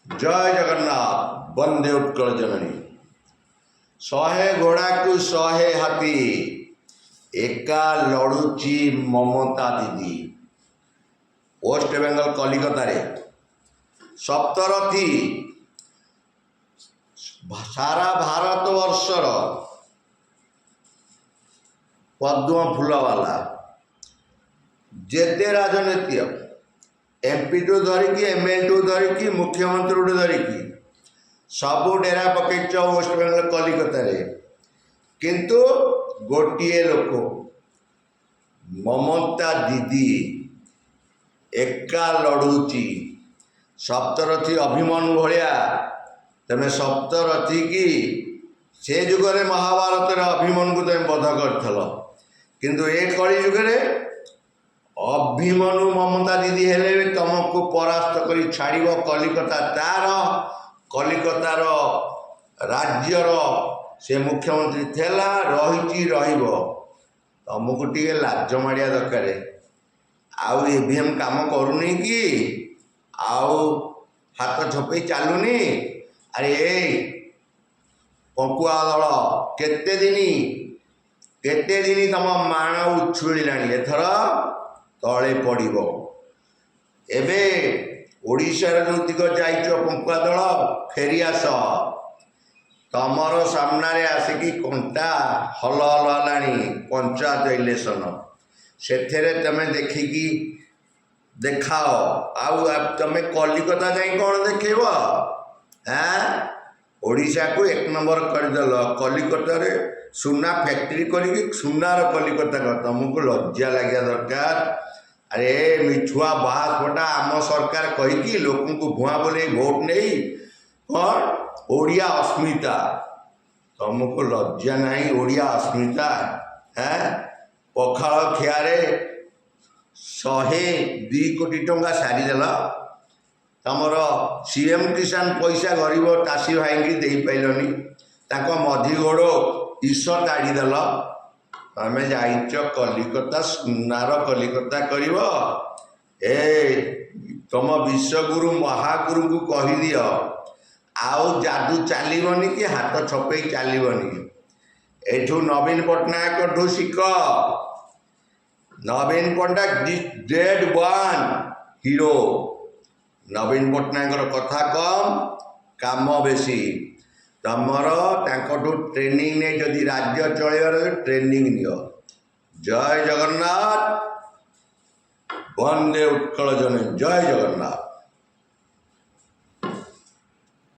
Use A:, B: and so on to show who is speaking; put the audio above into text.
A: जय जगन्नाथ वंदे उत्कल जननी। 100 घोड़ा को 100 हाथी एका लड़ुची ममता दीदी। वेस्ट बेंगल कलिकता रे सप्तरथी सारा भारत वर्षर पद्म फूलवाला जेते राजनीति एमपी टू धरिकी एमएल टू धरिकी मुख्यमंत्री टू धरिकी सबू डेरा पकईच वेस्ट बेंगल कलिकता रे, किंतु गोटे लोक ममता दीदी एका लड़ुची सप्तरथी अभिमन्यु भलिया। तमें सप्तरथी की से जुगरे महाभारत अभिमन्यु को तुम बध कर, किंतु ए कली जुगरे अभिमन्यु ममता दीदी हेले भी तुमको परास्त कर छाड़ कलिकता तार कलिकतार राज्यर से मुख्यमंत्री थेला रही तुमको टे लाज मारिया दरकार। आउ ईवीएम काम करूनी कि आउ हाथ छपे चलुनी। अरे पंकुआ दल केते दिन तुम मान उछुला एथर तले पड़ब। एबे ओडिशार जोतिक जाइच पंकुआ दल फेरी आस तमर सामने आसिकी कंटा हल हलानी पंचायत इलेक्शन से तमें देखिकी देखाओ। आउ तमें कलिकता जाई कौन देखेब? ओडिशा को 1 नंबर करदेल। कलिकता रे सुना फैक्ट्री करके सुनार कलिकता का तुमको लज्जा लगे दरकार। अरे मिछुआ बास फटा आम सरकार कहीकि लोक भुआ बोले भोट नहीं कौन ओडिया अस्मिता तुमको लज्जा नहीं। ओडिया अस्मिता पखाल खियारे 102 कोटी टंका सारीदेल। तमर सीएम किसान पैसा गरीब चाषी भाई की दे पाइलनी मधी गोड़ ईश ताड़ीदेल। तुम जाइच कलिकता सुनार कलिकता कर तुम विश्वगुरु महागुरु को कहीदि आउ जादू चलनी कि हाथ छपे चलनी। एठू नवीन पट्टनायक ठू शिख। नवीन पट्टनायक ग्रेड 1 हीरो। नवीन पट्टनायक कथा कम काम बेसी। तमर ट्रेनिंग नहीं जदि राज्य चलर ट्रेनिंग नियो। जय जगन्नाथ वंदे उत्कल जननी। जय जगन्नाथ।